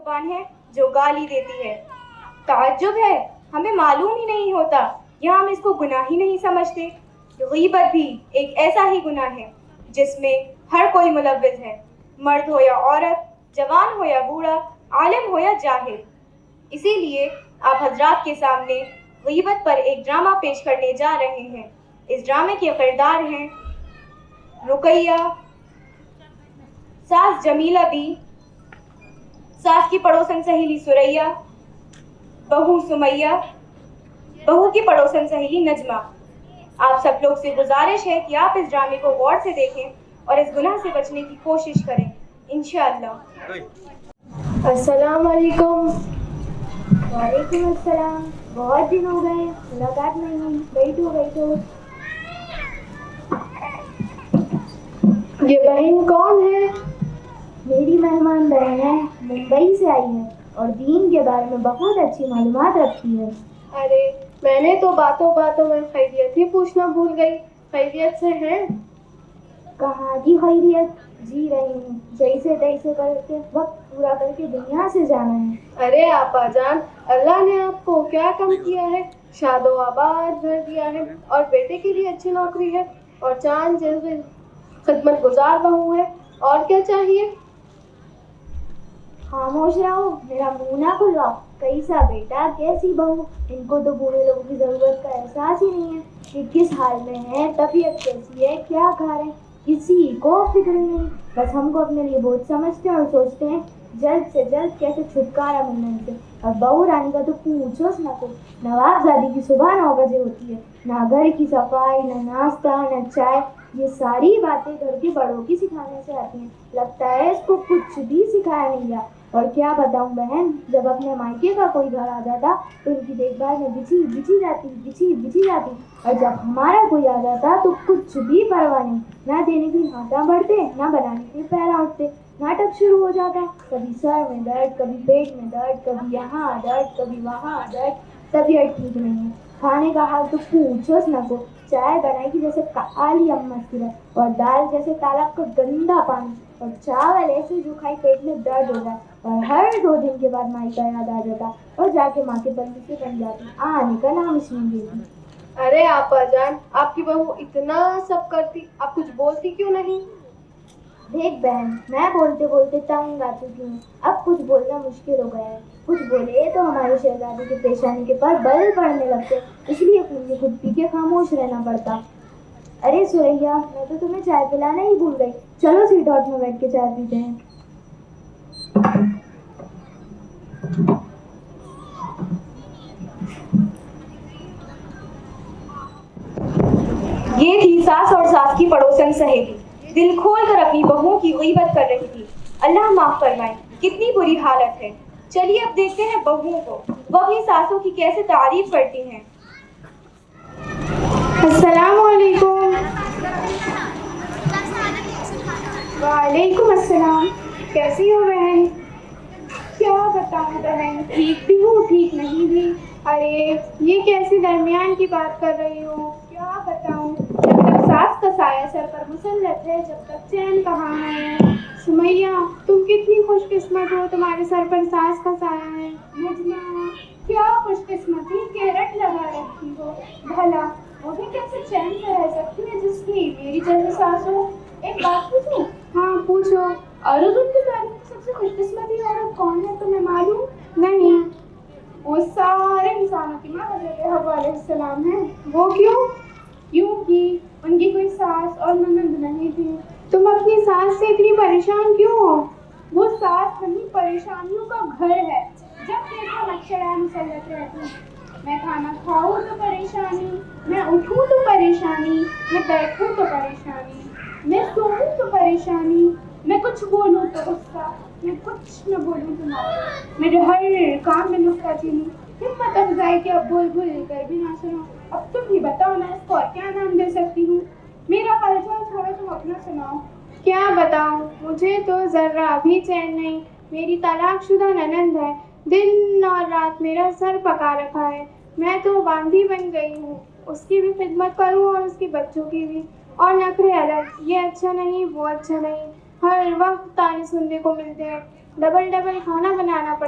زبان ہے جو گالی دیتی ہے۔ تعجب ہے، ہمیں معلوم ہی نہیں ہوتا یا ہم اس کو گناہ ہی نہیں سمجھتے۔ غیبت بھی ایک ایسا ہی گناہ ہے جس میں ہر کوئی ملوث ہے، مرد ہو یا عورت، جوان ہو یا بوڑھا، عالم ہو یا جاہل۔ اسی لیے آپ حضرات کے سامنے غیبت پر ایک ڈرامہ پیش کرنے جا رہے ہیں۔ اس ڈرامے کے کردار ہیں رقیہ، ساس جمیلہ بی، ساس کی پڑوسن سہیلی سریہ، بہو سمیہ، بہو کی پڑوسن سہیلی نجمہ۔ آپ سب لوگ سے گزارش ہے کہ آپ اس ڈرامے کو غور سے دیکھیں اور اس گناہ سے بچنے کی کوشش کریں، انشاءاللہ۔ السلام علیکم۔ وعلیکم السلام، بہت دن ہو گئے، ملاقات نہیں ہوئی، بیٹھو۔ یہ بہن کون ہے؟ میری مہمان بہن ہے، ممبئی سے آئی ہے اور دین کے بارے میں بہت اچھی معلومات رکھتی ہے۔ ارے میں نے تو باتوں میں خیریت ہی پوچھنا بھول گئی۔ خیریت سے ہیں؟ کہاں کی خیریت، جی رہی ہوں، جیسے تیسے کر کے وقت پورا کر کے دنیا سے جانا ہے۔ ارے آپا جان، اللہ نے آپ کو کیا کم کیا ہے؟ شاد و آباد گھر دیا ہے اور بیٹے کے لیے اچھی نوکری ہے اور چاند جیسے خدمت گزار بہو ہے، اور کیا چاہیے؟ خاموش رہو، میرا منہ نہ کھلواؤ۔ کیسا بیٹا، کیسی بہو، ان کو تو بوڑھے لوگوں کی ضرورت کا احساس ہی نہیں ہے کہ کس حال میں ہے، طبیعت کیسی ہے، کیا کھا رہے ہیں، کسی کو فکر نہیں۔ بس ہم کو اپنے لیے بہت سمجھتے ہیں اور سوچتے ہیں جلد سے جلد کیسے چھٹکارا ملنا ان سے۔ اور بہو رانی کا تو پوچھو نہ کچھ، نوابزادی کی صبح 9 بجے ہوتی ہے، نہ گھر کی صفائی، نہ ناشتہ، نہ چائے، یہ ساری باتیں گھر کے بڑوں کی سکھانے سے آتی ہیں۔ لگتا ہے اس کو کچھ بھی سکھایا نہیں گیا۔ اور کیا بتاؤں بہن، جب اپنے مائکے کا کوئی گھر آ جاتا تو ان کی دیکھ بھال میں بچھی جاتی، اور جب ہمارا کوئی آ جاتا تو کچھ بھی پرواہ نہیں، نہ دینے کی ہاتھاں بڑھتے، نہ بنانے کے پیرا اٹھتے، ناٹک شروع ہو جاتا، کبھی سر میں درد، کبھی پیٹ میں درد، کبھی یہاں درد، کبھی وہاں درد، طبیعت ٹھیک نہیں ہے۔ کھانے کا حال تو پوچھو نہ کو، چائے بنائی کی جیسے کالی امت کی رہے، اور دال جیسے تالاب کا گندا پانی، اور چاول ایسے جو کھائی پیٹ میں درد ہو جائے، اور ہر 2 دن کے بعد مائی کا یاد آ جاتا اور جا کے ماں کے پلے سے بن جاتی، آنے کا نام اس میں لیتی۔ ارے آپا جان، آپ کی بہو اتنا سب کرتی، آپ کچھ بولتی کیوں نہیں؟ دیکھ بہن، میں بولتے بولتے تنگ آ چکی ہوں، اب کچھ بولنا مشکل ہو گیا ہے۔ کچھ بولے تو ہماری شہزادی کے پیشانی کے پر بل پڑنے لگتے، اس لیے مجھے خود پی کے خاموش رہنا پڑتا۔ ارے سریہ، میں تو تمہیں چائے پلانا ہی بھول گئی، چلو سیٹ ہاؤس میں بیٹھ کے چائے پیتے ہیں۔ یہ تھی ساس اور ساس کی پڑوسن سہیلی، دل کھول کر اپنی بہوؤں کی غیبت کر رہی تھی۔ اللہ معاف فرمائے، کتنی بری حالت ہے۔ چلیے اب دیکھتے ہیں بہوؤں کو، وہ اپنی ساسوں کی کیسے تعریف کرتی ہیں۔ السلام علیکم۔ وعلیکم السلام۔ کیسی ہو بہن؟ کیا بتاؤں بہن، ٹھیک بھی ہوں ٹھیک نہیں بھی۔ ارے یہ کیسی درمیان کی بات کر رہی ہو؟ کیا بتاؤں، جب تک ساس کا سایہ سر پر مسلط ہے جب تک چین کہاں ہے۔ سمیہ، تم کتنی خوش قسمت ہو، تمہارے سر پر ساس کا سایہ ہے۔ نجمہ، کیا خوش قسمتی کے رٹ لگا رکھی ہو، بھلا وہ بھی کیسے چین سے رہ سکتی ہے جس کی میری جیسی ساس ہو۔ ایک بات پوچھوں؟ ہاں پوچھو۔ اور ان کی تاریخ میں سب سے خوش قسمتی عورت کون ہے، تمہیں معلوم؟ نہیں۔ وہ سارے انسانوں کی ماں حضرت حوا علیہ السلام ہے۔ وہ کیوں؟ کیونکہ ان کی کوئی ساس اور نند نہیں تھی۔ تم اپنی ساس سے اتنی پریشان کیوں ہو؟ وہ ساس نہیں، پریشانیوں کا گھر ہے، جب دیکھو نقشہ مسلط رہتی۔ میں کھانا کھاؤں تو پریشانی، میں اٹھوں تو پریشانی، میں بیٹھوں تو پریشانی، میں سوؤں تو پریشانی، میں کچھ بولوں تو غصہ، میں کچھ نہ بولوں تو ناراض، میرے ہر کام میں نکتہ چینی، ہمت افزائی کہ اب بول کر بھی نہ سنو۔ اب تم ہی بتاؤ میں اس کو اور کیا نام دے سکتی ہوں؟ میرا حال چھوڑو، تم اپنا سناؤ۔ کیا بتاؤں، مجھے تو ذرہ بھی چین نہیں۔ میری طلاق شدہ ننند ہے، دن اور رات میرا سر پکا رکھا ہے، میں تو باندھی بن گئی ہوں، اس کی بھی خدمت کروں اور اس کے بچوں کی بھی، اور نخرے الگ، یہ اچھا نہیں وہ اچھا نہیں، ہر وقت تانے سننے کو ملتے ہیں، ڈبل کھانا بنانا پڑتا